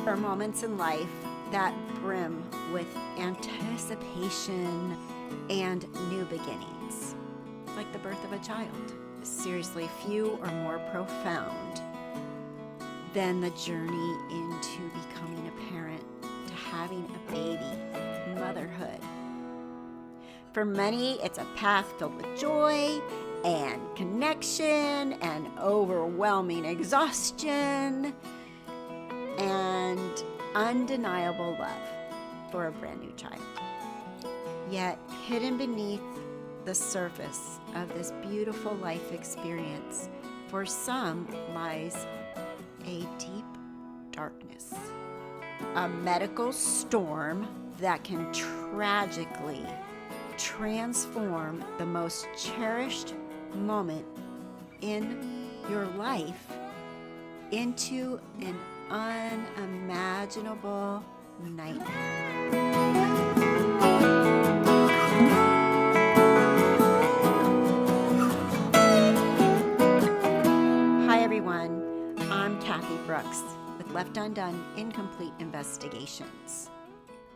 are moments in life that brim with anticipation and new beginnings, like the birth of a child. Seriously, few are more profound than the journey into becoming a parent, to having a baby, motherhood. For many, it's a path filled with joy and connection and overwhelming exhaustion and undeniable love for a brand new child. Yet, hidden beneath the surface of this beautiful life experience, for some lies a deep darkness, a medical storm that can tragically transform the most cherished moment in your life into an unimaginable nightmare. Hi everyone, I'm Kathy Brooks with Left Undone Incomplete Investigations.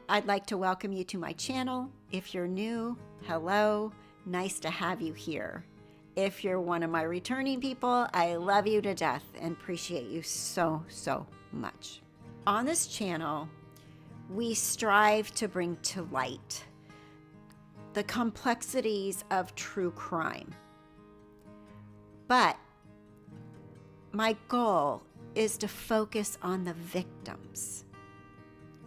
I'd like to welcome you to my channel. If you're new, hello, nice to have you here. If you're one of my returning people, I love you to death and appreciate you so much. On this channel, we strive to bring to light the complexities of true crime. But my goal is to focus on the victims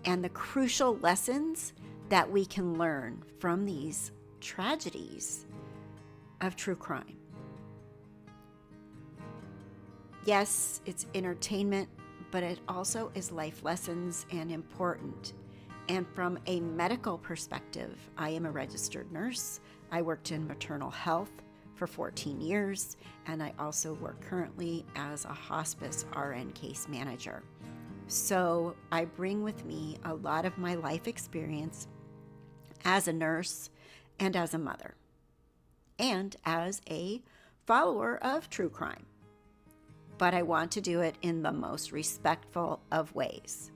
and the crucial lessons that we can learn from these tragedies of true crime. Yes, it's entertainment, but it also is life lessons and important. And from a medical perspective, I am a registered nurse. I worked in maternal health for 14 years, and I also work currently as a hospice RN case manager. So I bring with me a lot of my life experience as a nurse and as a mother and as a follower of true crime. But I want to do it in the most respectful of ways.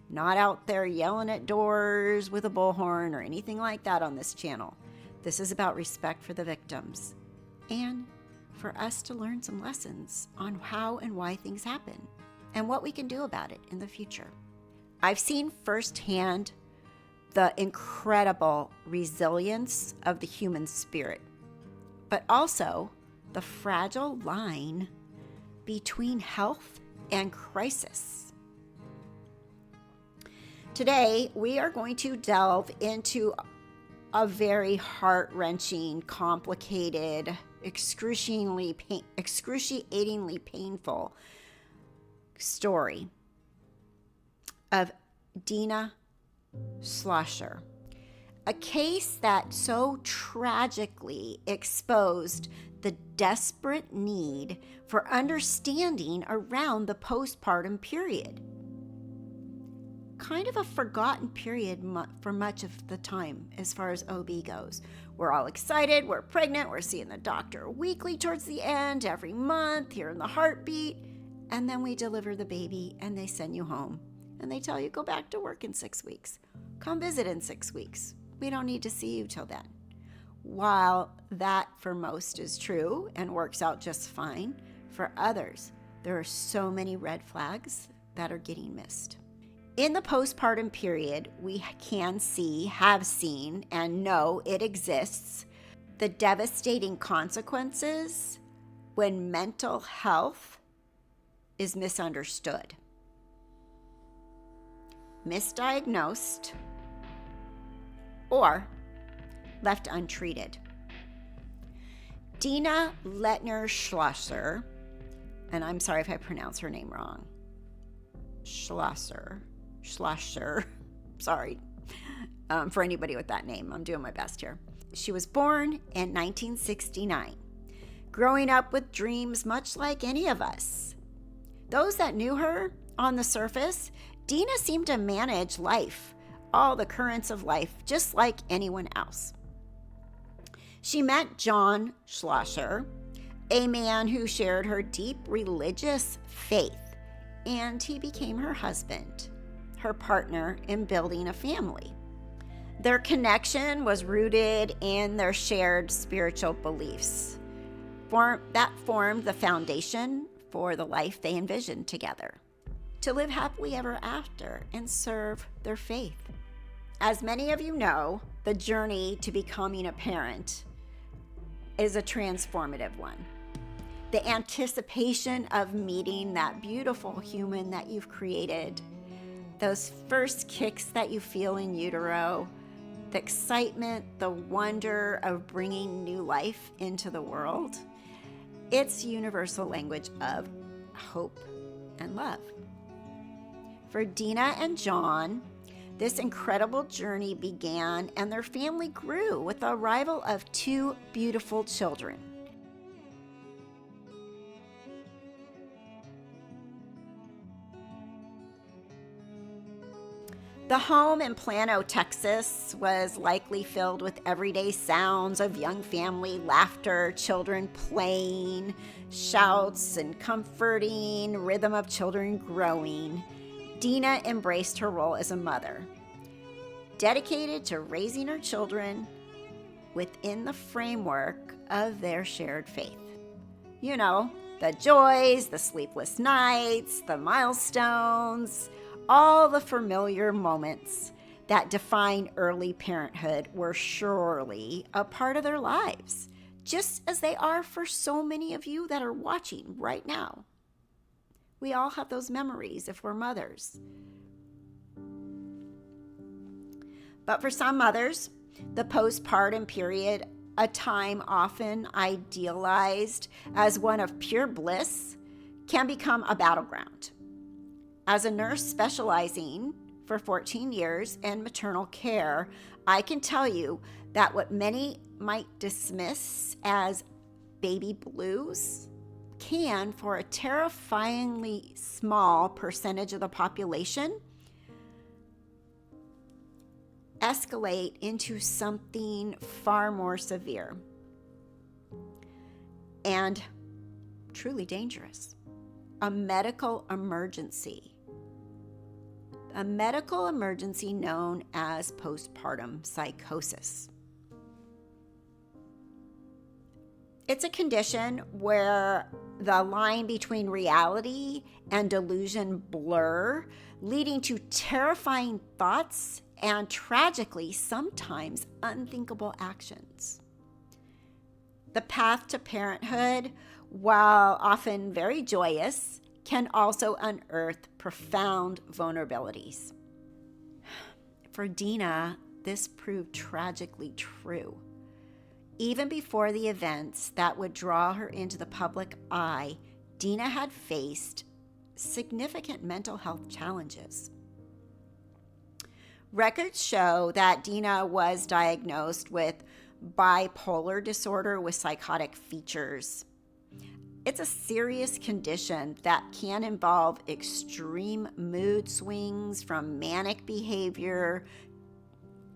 Not out there yelling at doors with a bullhorn or anything like that on this channel. This is about respect for the victims and for us to learn some lessons on how and why things happen and what we can do about it in the future. I've seen firsthand the incredible resilience of the human spirit, but also the fragile line between health and crisis. Today, we are going to delve into a very heart-wrenching, complicated, excruciatingly painful story of Dena Schlosser, a case that so tragically exposed the desperate need for understanding around the postpartum period. Kind of a forgotten period for much of the time as far as OB goes. We're all excited, we're pregnant, we're seeing the doctor weekly towards the end, every month, hearing the heartbeat, and then we deliver the baby and they send you home and they tell you go back to work in 6 weeks. Come visit in 6 weeks. We don't need to see you till then. While that for most is true and works out just fine, for others, there are so many red flags that are getting missed. In the postpartum period, we can see, have seen, and know it exists, the devastating consequences when mental health is misunderstood, misdiagnosed, or left untreated. Dena Schlosser, and I'm sorry if I pronounce her name wrong, Schlosser, sorry for anybody with that name. I'm doing my best here. She was born in 1969, growing up with dreams much like any of us. Those that knew her on the surface, Dena seemed to manage life, all the currents of life, just like anyone else. She met John Schlosser, a man who shared her deep religious faith and he became her husband, her partner in building a family. Their connection was rooted in their shared spiritual beliefs. That formed the foundation for the life they envisioned together, to live happily ever after and serve their faith. As many of you know, the journey to becoming a parent is a transformative one. The anticipation of meeting that beautiful human that you've created, those first kicks that you feel in utero, the excitement, the wonder of bringing new life into the world, it's universal language of hope and love. For Dena and John, this incredible journey began and their family grew with the arrival of 2 beautiful children. The home in Plano, Texas was likely filled with everyday sounds of young family laughter, children playing, shouts and comforting rhythm of children growing. Dena embraced her role as a mother, dedicated to raising her children within the framework of their shared faith. You know, the joys, the sleepless nights, the milestones, all the familiar moments that define early parenthood were surely a part of their lives, just as they are for so many of you that are watching right now. We all have those memories if we're mothers. But for some mothers, the postpartum period, a time often idealized as one of pure bliss, can become a battleground. As a nurse specializing for 14 years in maternal care, I can tell you that what many might dismiss as baby blues can, for a terrifyingly small percentage of the population, escalate into something far more severe and truly dangerous. A medical emergency known as postpartum psychosis. It's a condition where the line between reality and delusion blur, leading to terrifying thoughts and tragically, sometimes unthinkable actions. The path to parenthood, while often very joyous, can also unearth profound vulnerabilities. For Dena, this proved tragically true. Even before the events that would draw her into the public eye, Dena had faced significant mental health challenges. Records show that Dena was diagnosed with bipolar disorder with psychotic features. It's a serious condition that can involve extreme mood swings from manic behavior,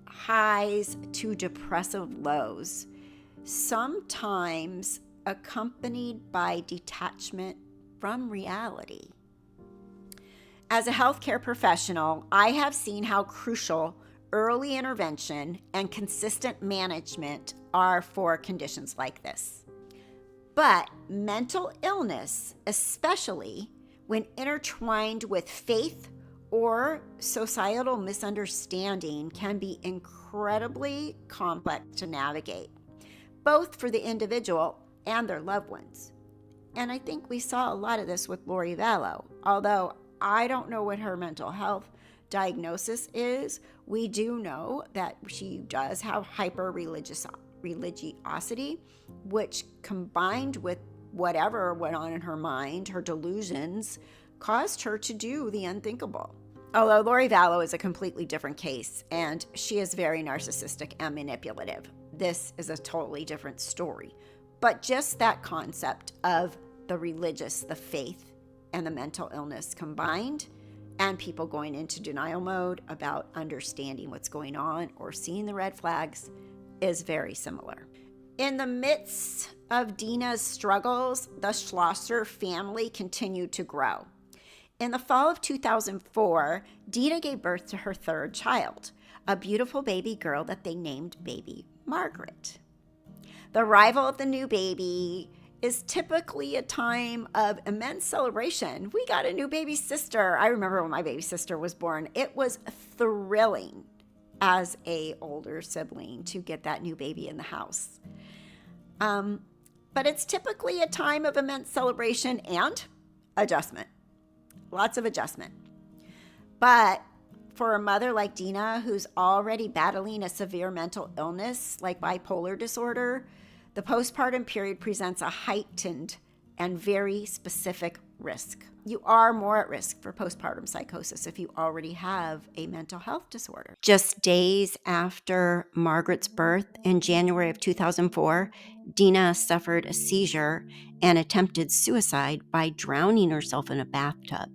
highs to depressive lows, sometimes accompanied by detachment from reality. As a healthcare professional, I have seen how crucial early intervention and consistent management are for conditions like this. But mental illness, especially when intertwined with faith or societal misunderstanding, can be incredibly complex to navigate, both for the individual and their loved ones. And I think we saw a lot of this with Lori Vallow. Although I don't know what her mental health diagnosis is, we do know that she does have hyper-religiosity, which combined with whatever went on in her mind, her delusions, caused her to do the unthinkable. Although Lori Vallow is a completely different case, and she is very narcissistic and manipulative. This is a totally different story. But just that concept of the religious, the faith, and the mental illness combined, and people going into denial mode about understanding what's going on or seeing the red flags, is very similar. In the midst of Dena's struggles, the Schlosser family continued to grow. In the fall of 2004, Dena gave birth to her third child, a beautiful baby girl that they named Baby Margaret. The arrival of the new baby is typically a time of immense celebration. We got a new baby sister. I remember when my baby sister was born. It was thrilling as a older sibling to get that new baby in the house. But it's typically a time of immense celebration and adjustment. Lots of adjustment. But for a mother like Dena, who's already battling a severe mental illness like bipolar disorder, the postpartum period presents a heightened and very specific risk. You are more at risk for postpartum psychosis if you already have a mental health disorder. Just days after Margaret's birth in January of 2004, Dena suffered a seizure and attempted suicide by drowning herself in a bathtub.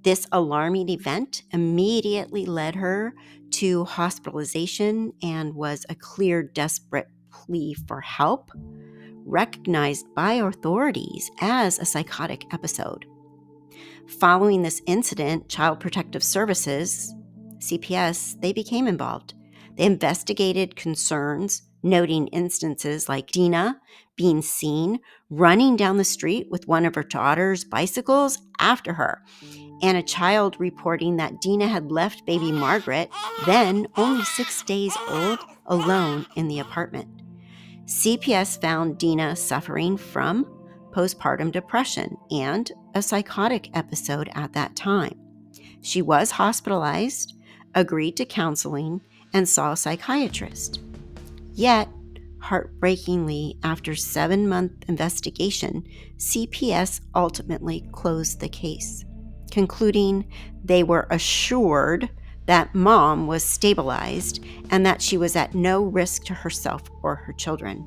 This alarming event immediately led her to hospitalization and was a clear, desperate plea for help, recognized by authorities as a psychotic episode. Following this incident, Child Protective Services, CPS, they became involved. They investigated concerns, noting instances like Dena being seen running down the street with one of her daughter's bicycles after her, and a child reporting that Dena had left baby Margaret, then only 6 days old, alone in the apartment. CPS found Dena suffering from postpartum depression and a psychotic episode at that time. She was hospitalized, agreed to counseling, and saw a psychiatrist. Yet, heartbreakingly, after 7-month investigation, CPS ultimately closed the case, concluding they were assured that mom was stabilized and that she was at no risk to herself or her children.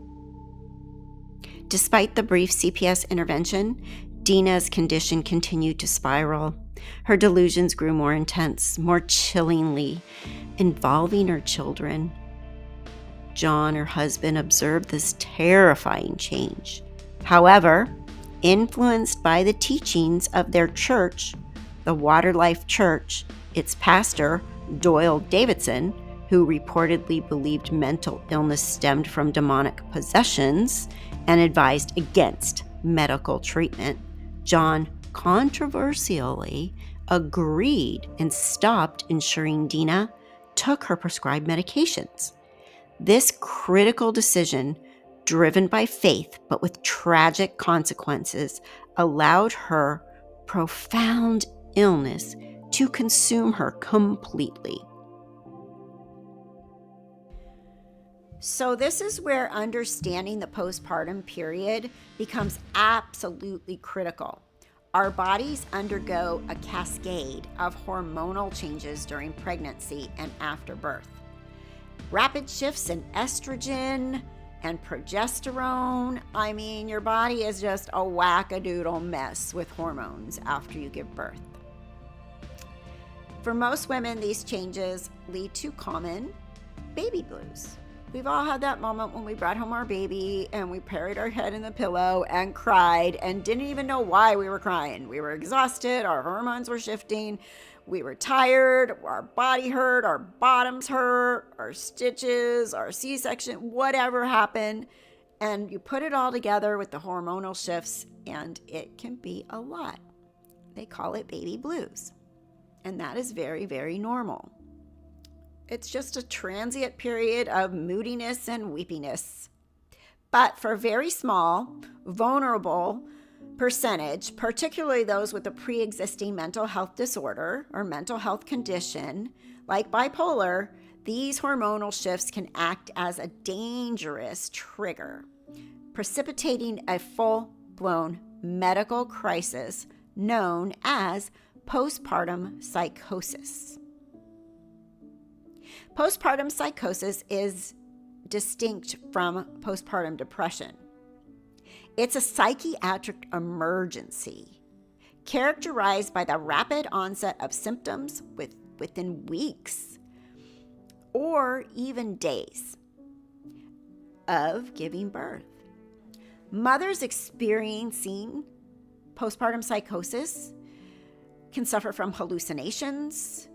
Despite the brief CPS intervention, Dena's condition continued to spiral. Her delusions grew more intense, more chillingly involving her children. John, her husband, observed this terrifying change. However, influenced by the teachings of their church, the Water Life Church, its pastor, Doyle Davidson, who reportedly believed mental illness stemmed from demonic possessions and advised against medical treatment, John controversially agreed and stopped ensuring Dena took her prescribed medications. This critical decision, driven by faith but with tragic consequences, allowed her profound illness to consume her completely. So this is where understanding the postpartum period becomes absolutely critical. Our bodies undergo a cascade of hormonal changes during pregnancy and after birth. Rapid shifts in estrogen and progesterone. I mean, your body is just a wackadoodle mess with hormones after you give birth. For most women, these changes lead to common baby blues. We've all had that moment when we brought home our baby and we buried our head in the pillow and cried and didn't even know why we were crying. We were exhausted, our hormones were shifting, we were tired, our body hurt, our bottoms hurt, our stitches, our C-section, whatever happened. And you put it all together with the hormonal shifts and it can be a lot. They call it baby blues. And that is very, very normal. It's just a transient period of moodiness and weepiness. But for a very small, vulnerable percentage, particularly those with a pre-existing mental health disorder or mental health condition like bipolar, these hormonal shifts can act as a dangerous trigger, precipitating a full-blown medical crisis known as postpartum psychosis. Postpartum psychosis is distinct from postpartum depression. It's a psychiatric emergency characterized by the rapid onset of symptoms within weeks or even days of giving birth. Mothers experiencing postpartum psychosis can suffer from hallucinations,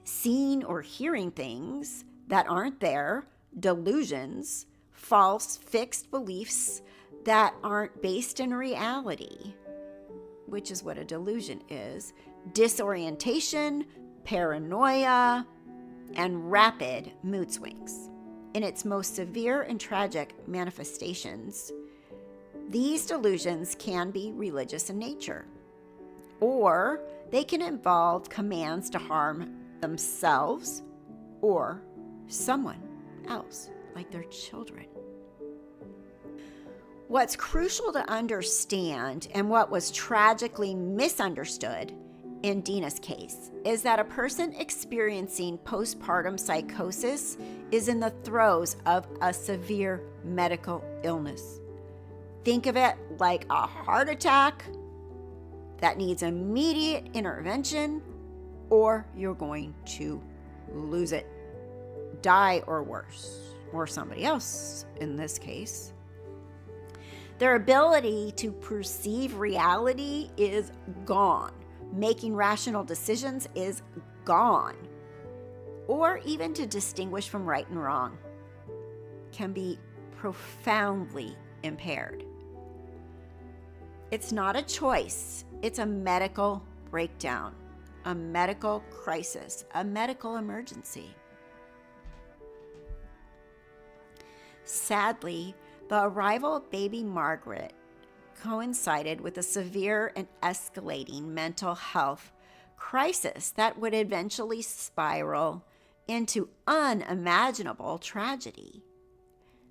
seeing or hearing things that aren't there, delusions, false fixed beliefs that aren't based in reality, which is what a delusion is, disorientation, paranoia, and rapid mood swings. In its most severe and tragic manifestations, these delusions can be religious in nature, or they can involve commands to harm themselves or someone else, like their children. What's crucial to understand, and what was tragically misunderstood in Dena's case, is that a person experiencing postpartum psychosis is in the throes of a severe medical illness. Think of it like a heart attack that needs immediate intervention, or you're going to lose it, die, or worse, or somebody else in this case. Their ability to perceive reality is gone. Making rational decisions is gone. Or even to distinguish from right and wrong can be profoundly impaired. It's not a choice. It's a medical breakdown, a medical crisis, a medical emergency. Sadly, the arrival of baby Margaret coincided with a severe and escalating mental health crisis that would eventually spiral into unimaginable tragedy.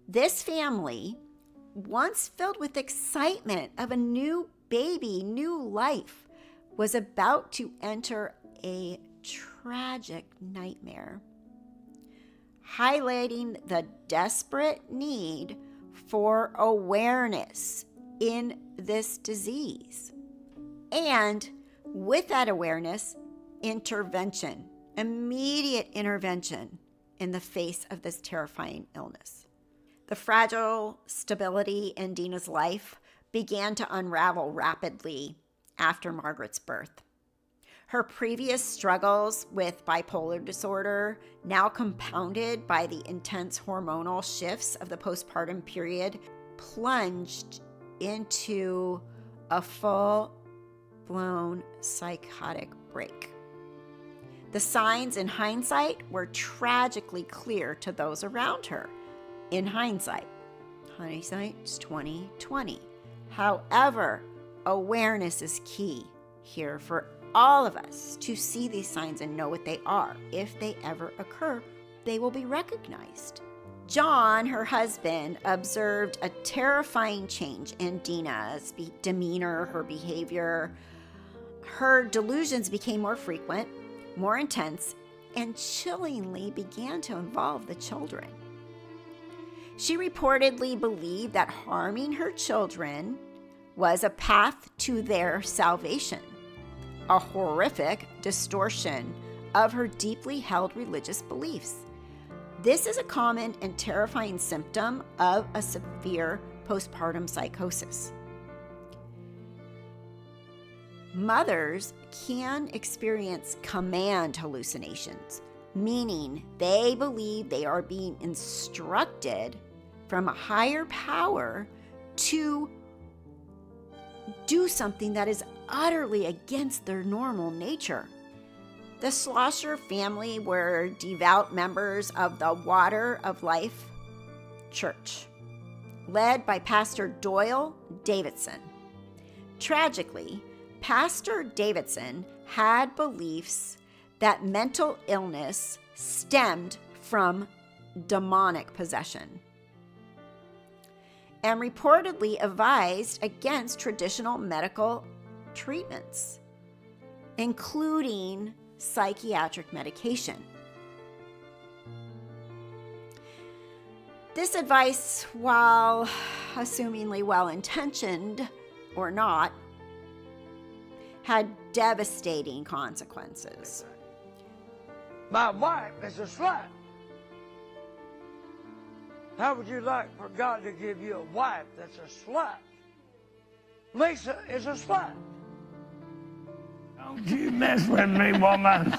This family, once filled with excitement of a new baby, new life, was about to enter a tragic nightmare, highlighting the desperate need for awareness in this disease. And with that awareness, intervention, immediate intervention in the face of this terrifying illness. The fragile stability in Dena's life began to unravel rapidly after Margaret's birth. Her previous struggles with bipolar disorder, now compounded by the intense hormonal shifts of the postpartum period, plunged into a full-blown psychotic break. The signs in hindsight were tragically clear to those around her. In hindsigght, hindsight's 20/20. However, awareness is key here for all of us to see these signs and know what they are. If they ever occur, they will be recognized. John, her husband, observed a terrifying change in Dena's demeanor, her behavior. Her delusions became more frequent, more intense, and chillingly began to involve the children. She reportedly believed that harming her children was a path to their salvation, a horrific distortion of her deeply held religious beliefs. This is a common and terrifying symptom of a severe postpartum psychosis. Mothers can experience command hallucinations, meaning they believe they are being instructed from a higher power to do something that is utterly against their normal nature. The Schlosser family were devout members of the Water of Life Church, led by Pastor Doyle Davidson. Tragically, Pastor Davidson had beliefs that mental illness stemmed from demonic possession, and reportedly advised against traditional medical treatments, including psychiatric medication. This advice, while assumingly well-intentioned or not, had devastating consequences. My wife is a slut. How would you like for God to give you a wife that's a slut? Lisa is a slut. Don't you mess with me, woman.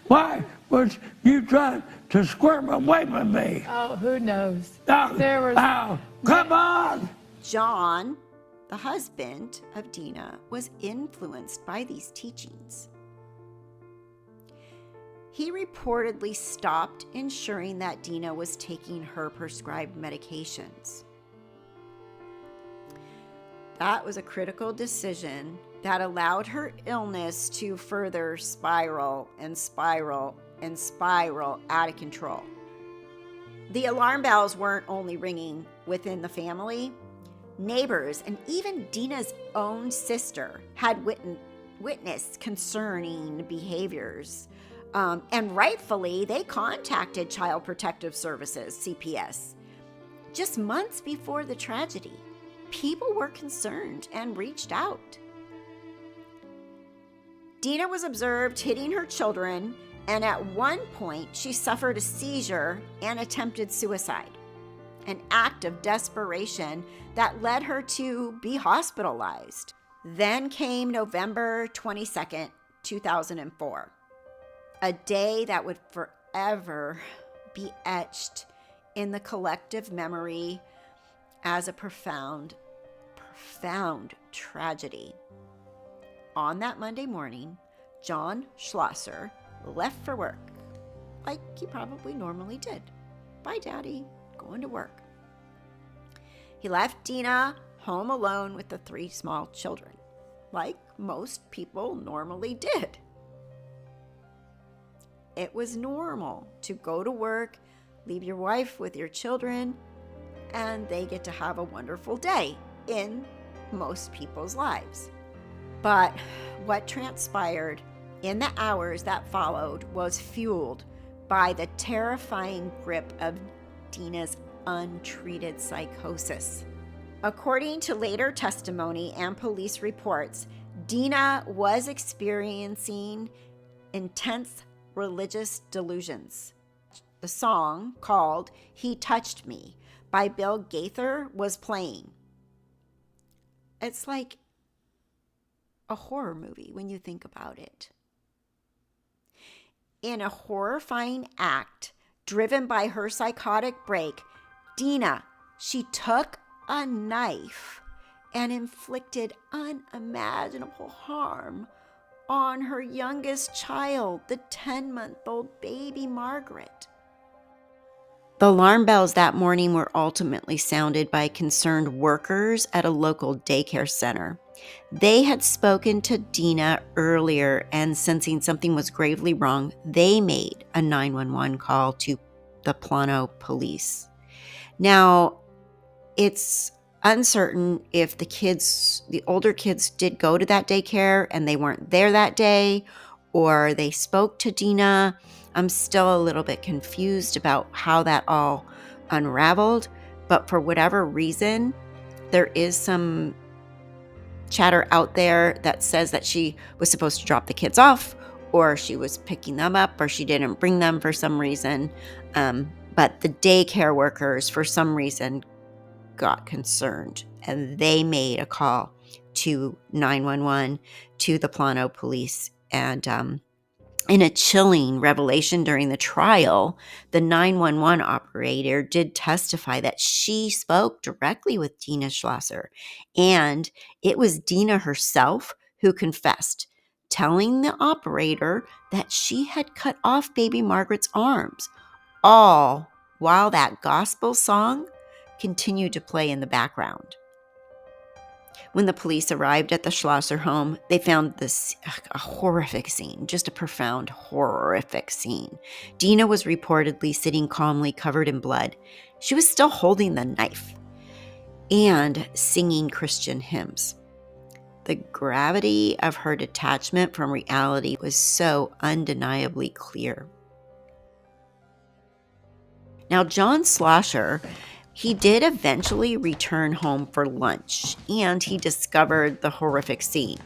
Why was you trying to squirm away from me? Oh, who knows? Oh, come on! John, the husband of Dena, was influenced by these teachings. He reportedly stopped ensuring that Dena was taking her prescribed medications. That was a critical decision that allowed her illness to further spiral and spiral and spiral out of control. The alarm bells weren't only ringing within the family. Neighbors and even Dena's own sister had witnessed concerning behaviors. And rightfully, they contacted Child Protective Services, CPS, just months before the tragedy. People were concerned and reached out. Dena was observed hitting her children, and at one point she suffered a seizure and attempted suicide, an act of desperation that led her to be hospitalized. Then came November 22nd, 2004, a day that would forever be etched in the collective memory as a profound tragedy. On that Monday morning, John Schlosser left for work, like he probably normally did. Bye, Daddy, going to work. He left Dena home alone with the 3 small children, like most people normally did. It was normal to go to work, leave your wife with your children, and they get to have a wonderful day in most people's lives. But what transpired in the hours that followed was fueled by the terrifying grip of Dena's untreated psychosis. According to later testimony and police reports, Dena was experiencing intense religious delusions. The song called "He Touched Me" by Bill Gaither was playing. It's like a horror movie when you think about it. In a horrifying act driven by her psychotic break, Dena, she took a knife and inflicted unimaginable harm on her youngest child, the 10-month-old baby Margaret. The alarm bells that morning were ultimately sounded by concerned workers at a local daycare center. They had spoken to Dena earlier, and sensing something was gravely wrong, they made a 911 call to the Plano police. Now, it's uncertain if the older kids did go to that daycare and they weren't there that day, or they spoke to Dena. I'm still a little bit confused about how that all unraveled, but for whatever reason, there is some chatter out there that says that she was supposed to drop the kids off, or she was picking them up, or she didn't bring them for some reason. But the daycare workers, for some reason, got concerned, and they made a call to 911 to the Plano police. And in a chilling revelation during the trial, the 911 operator did testify that she spoke directly with Dena Schlosser, and it was Dena herself who confessed, telling the operator that she had cut off baby Margaret's arms, all while that gospel song continued to play in the background. When the police arrived at the Schlosser home, they found a horrific scene, just a profound, horrific scene. Dena was reportedly sitting calmly, covered in blood. She was still holding the knife and singing Christian hymns. The gravity of her detachment from reality was so undeniably clear. Now, John Schlosser, he did eventually return home for lunch, and he discovered the horrific scene.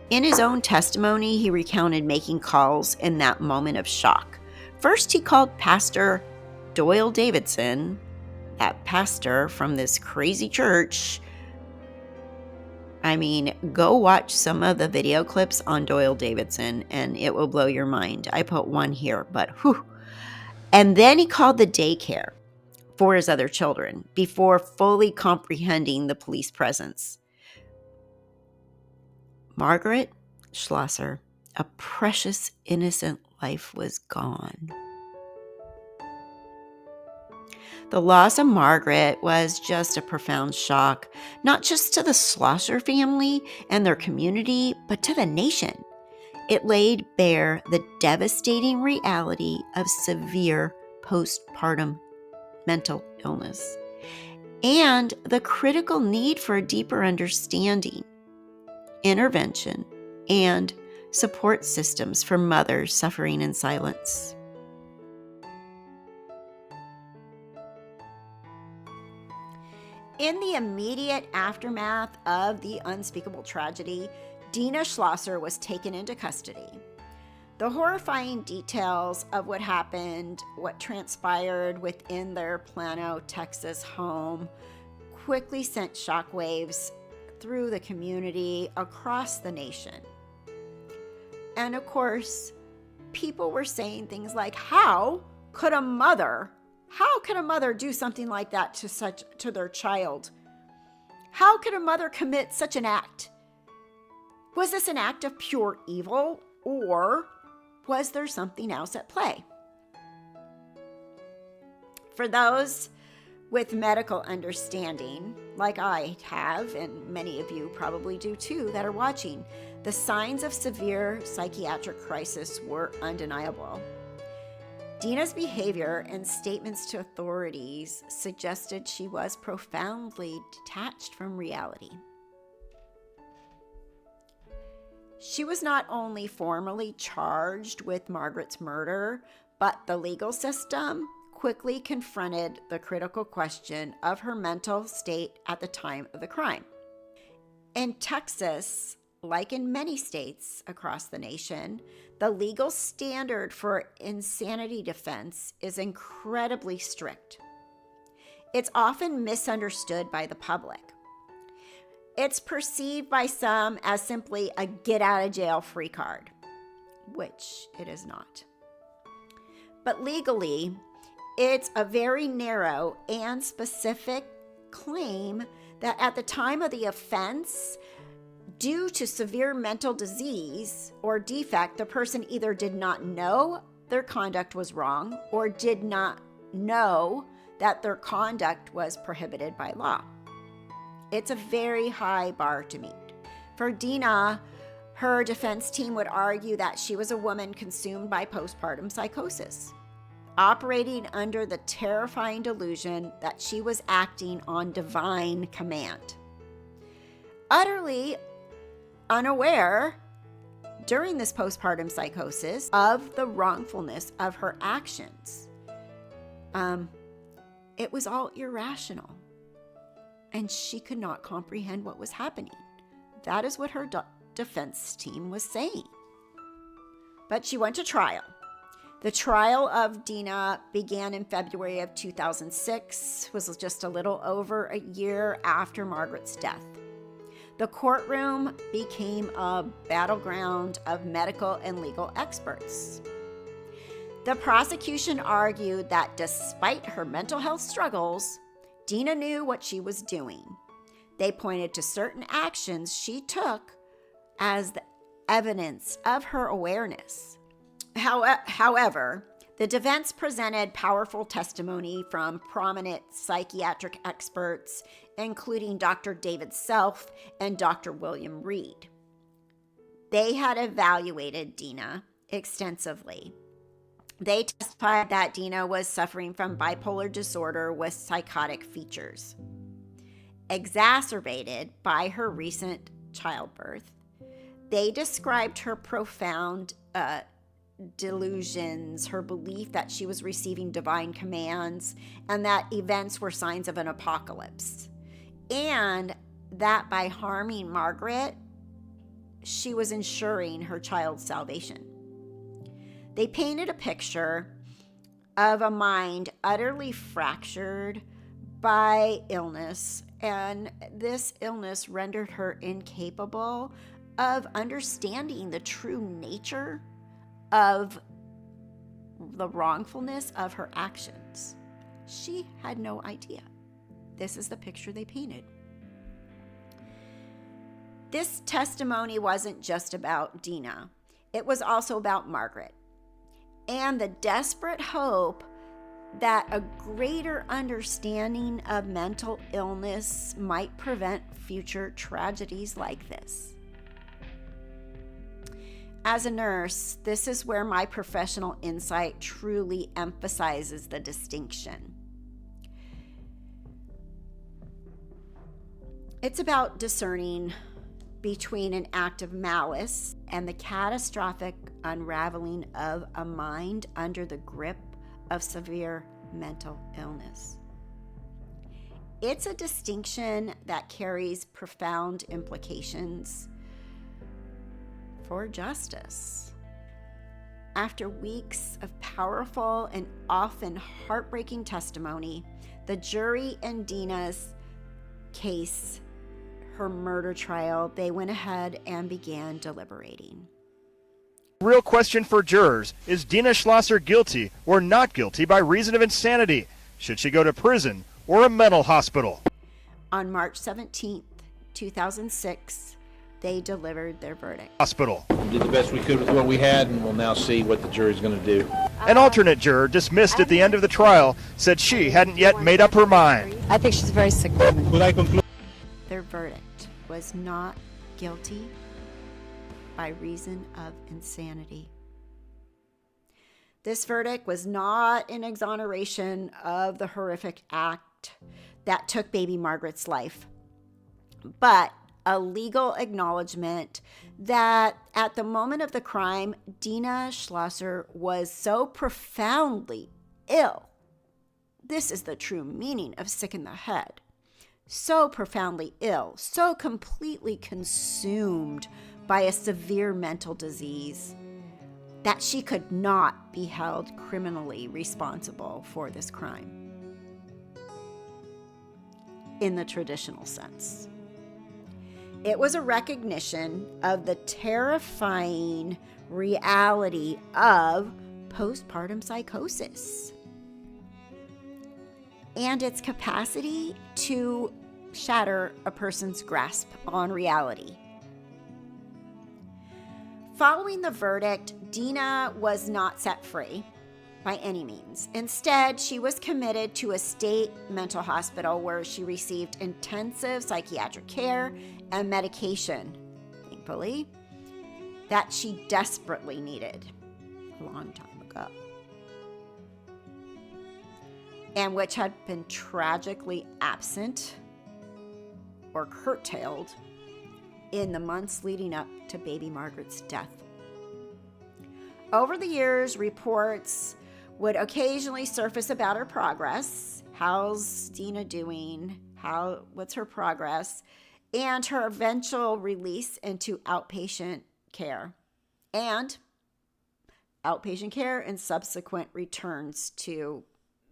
In his own testimony, he recounted making calls in that moment of shock. First, he called Pastor Doyle Davidson, that pastor from this crazy church, I mean, go watch some of the video clips on Doyle Davidson and it will blow your mind. I put one here, but whew. And then he called the daycare for his other children before fully comprehending the police presence. Margaret Schlosser, a precious, innocent life was gone. The loss of Margaret was just a profound shock, not just to the Schlosser family and their community, but to the nation. It laid bare the devastating reality of severe postpartum mental illness and the critical need for a deeper understanding, intervention, and support systems for mothers suffering in silence. In the immediate aftermath of the unspeakable tragedy, Dena Schlosser was taken into custody. The horrifying details of what happened, what transpired within their Plano, Texas home, quickly sent shockwaves through the community across the nation. And of course, people were saying things like, how could a mother do something like that to their child? How could a mother commit such an act? Was this an act of pure evil, or was there something else at play? For those with medical understanding, like I have, and many of you probably do too that are watching, the signs of severe psychiatric crisis were undeniable. Dena's behavior and statements to authorities suggested she was profoundly detached from reality. She was not only formally charged with Margaret's murder, but the legal system quickly confronted the critical question of her mental state at the time of the crime. In Texas, like in many states across the nation, the legal standard for insanity defense is incredibly strict. It's often misunderstood by the public. It's perceived by some as simply a get-out-of-jail-free card, which it is not. But legally, it's a very narrow and specific claim that at the time of the offense, due to severe mental disease or defect, the person either did not know their conduct was wrong or did not know that their conduct was prohibited by law. It's a very high bar to meet. For Dena, her defense team would argue that she was a woman consumed by postpartum psychosis, operating under the terrifying delusion that she was acting on divine command. Utterly unaware during this postpartum psychosis of the wrongfulness of her actions. It was all irrational, and she could not comprehend what was happening. That is what her defense team was saying. But she went to trial. The trial of Dena began in February of 2006, was just a little over a year after Margaret's death. The courtroom became a battleground of medical and legal experts. The prosecution argued that despite her mental health struggles, Dena knew what she was doing. They pointed to certain actions she took as the evidence of her awareness. However, the defense presented powerful testimony from prominent psychiatric experts, including Dr. David Self and Dr. William Reed. They had evaluated Dena extensively. They testified that Dena was suffering from bipolar disorder with psychotic features, exacerbated by her recent childbirth. They described her profound delusions, her belief that she was receiving divine commands, and that events were signs of an apocalypse, and that by harming Margaret, she was ensuring her child's salvation. They painted a picture of a mind utterly fractured by illness and this illness rendered her incapable of understanding the true nature of the wrongfulness of her actions. She had no idea. This is the picture they painted. This testimony wasn't just about Dena. It was also about Margaret and the desperate hope that a greater understanding of mental illness might prevent future tragedies like this. As a nurse, this is where my professional insight truly emphasizes the distinction. It's about discerning between an act of malice and the catastrophic unraveling of a mind under the grip of severe mental illness. It's a distinction that carries profound implications for justice. After weeks of powerful and often heartbreaking testimony, the jury in Dena's case, her murder trial, they went ahead and began deliberating. Real question for jurors: is Dena Schlosser guilty or not guilty by reason of insanity? Should she go to prison or a mental hospital? On March 17th, 2006, they delivered their verdict. Hospital. We did the best we could with what we had, and we'll now see what the jury's going to do. An alternate juror, dismissed at the end of the trial, said she hadn't yet made up her mind. I think she's a very sick woman. Would I conclude? Their verdict was not guilty by reason of insanity. This verdict was not an exoneration of the horrific act that took baby Margaret's life, but a legal acknowledgement that at the moment of the crime, Dena Schlosser was so profoundly ill. This is the true meaning of sick in the head. So profoundly ill, so completely consumed by a severe mental disease that she could not be held criminally responsible for this crime in the traditional sense. It was a recognition of the terrifying reality of postpartum psychosis and its capacity to shatter a person's grasp on reality. Following the verdict, Dena was not set free by any means. Instead, she was committed to a state mental hospital where she received intensive psychiatric care and medication, thankfully, that she desperately needed a long time ago, and which had been tragically absent or curtailed in the months leading up to baby Margaret's death. Over the years, reports would occasionally surface about her progress. How's Dena doing? What's her progress? And her eventual release into outpatient care. And subsequent returns to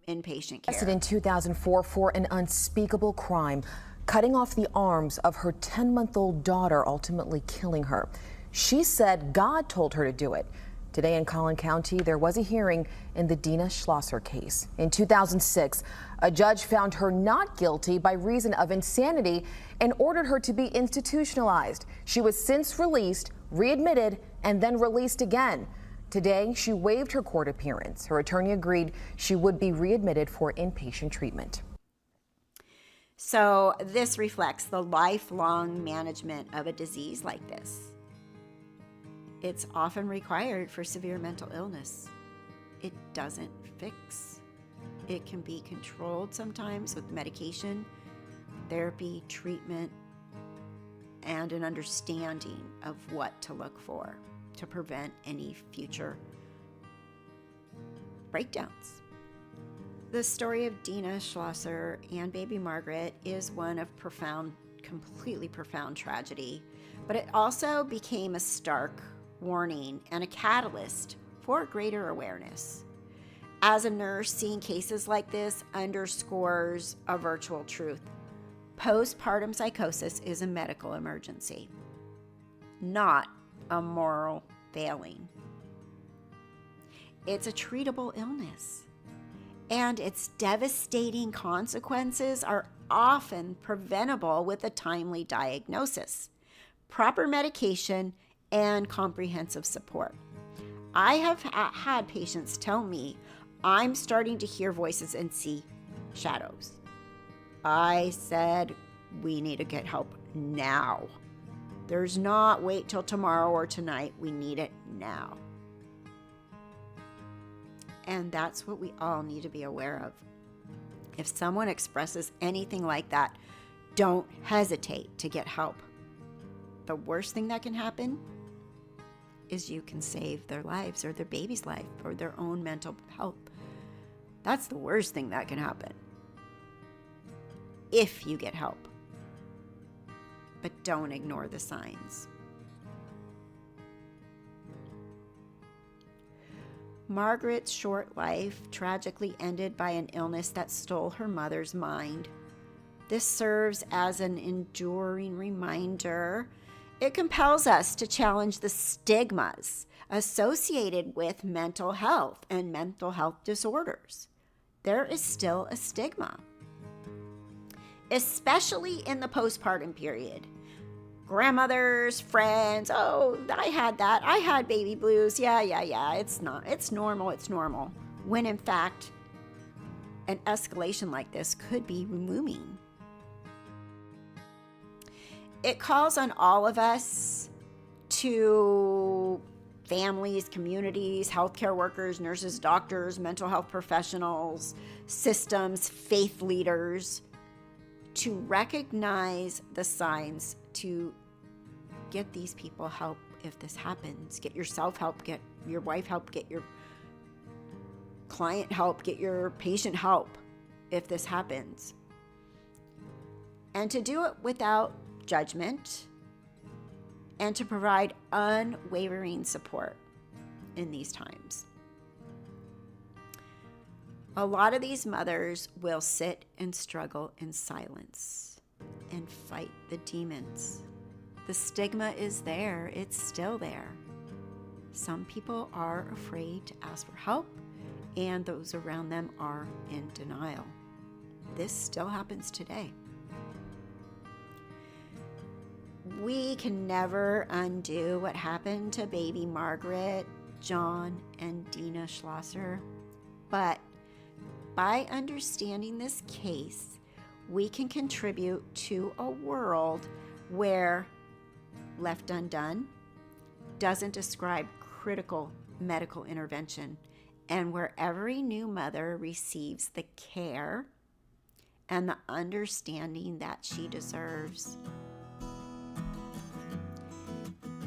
inpatient care. Arrested in 2004 for an unspeakable crime, cutting off the arms of her 10-month-old daughter, ultimately killing her. She said God told her to do it. Today in Collin County, there was a hearing in the Dena Schlosser case. In 2006, a judge found her not guilty by reason of insanity and ordered her to be institutionalized. She was since released, readmitted, and then released again. Today, she waived her court appearance. Her attorney agreed she would be readmitted for inpatient treatment. So this reflects the lifelong management of a disease like this. It's often required for severe mental illness. It doesn't fix. It can be controlled sometimes with medication, therapy, treatment, and an understanding of what to look for to prevent any future breakdowns. The story of Dena Schlosser and baby Margaret is one of completely profound tragedy, but it also became a stark warning and a catalyst for greater awareness. As a nurse, seeing cases like this underscores a virtual truth. Postpartum psychosis is a medical emergency, not a moral failing. It's a treatable illness, and its devastating consequences are often preventable with a timely diagnosis, proper medication, and comprehensive support. I have had patients tell me, I'm starting to hear voices and see shadows. I said, we need to get help now. There's not wait till tomorrow or tonight. We need it now. And that's what we all need to be aware of. If someone expresses anything like that, don't hesitate to get help. The worst thing that can happen is you can save their lives or their baby's life or their own mental health. That's the worst thing that can happen if you get help. But don't ignore the signs. Margaret's short life tragically ended by an illness that stole her mother's mind. This serves as an enduring reminder. It compels us to challenge the stigmas associated with mental health and mental health disorders. There is still a stigma, especially in the postpartum period. Grandmothers, friends, oh, I had that. I had baby blues. Yeah. It's normal. When in fact, an escalation like this could be looming. It calls on all of us, to families, communities, healthcare workers, nurses, doctors, mental health professionals, systems, faith leaders, to recognize the signs, to get these people help if this happens. Get yourself help, get your wife help, get your client help, get your patient help if this happens. And to do it without judgment, and to provide unwavering support in these times. A lot of these mothers will sit and struggle in silence and fight the demons. The stigma is there. It's still there. Some people are afraid to ask for help, and those around them are in denial. This still happens today. We can never undo what happened to baby Margaret, John, and Dena Schlosser, but by understanding this case, we can contribute to a world where Left Undone doesn't describe critical medical intervention, and where every new mother receives the care and the understanding that she deserves.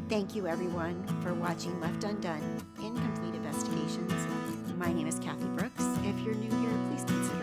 Thank you, everyone, for watching Left Undone: Incomplete Investigations. My name is Kathy Brooks. If you're new here, please consider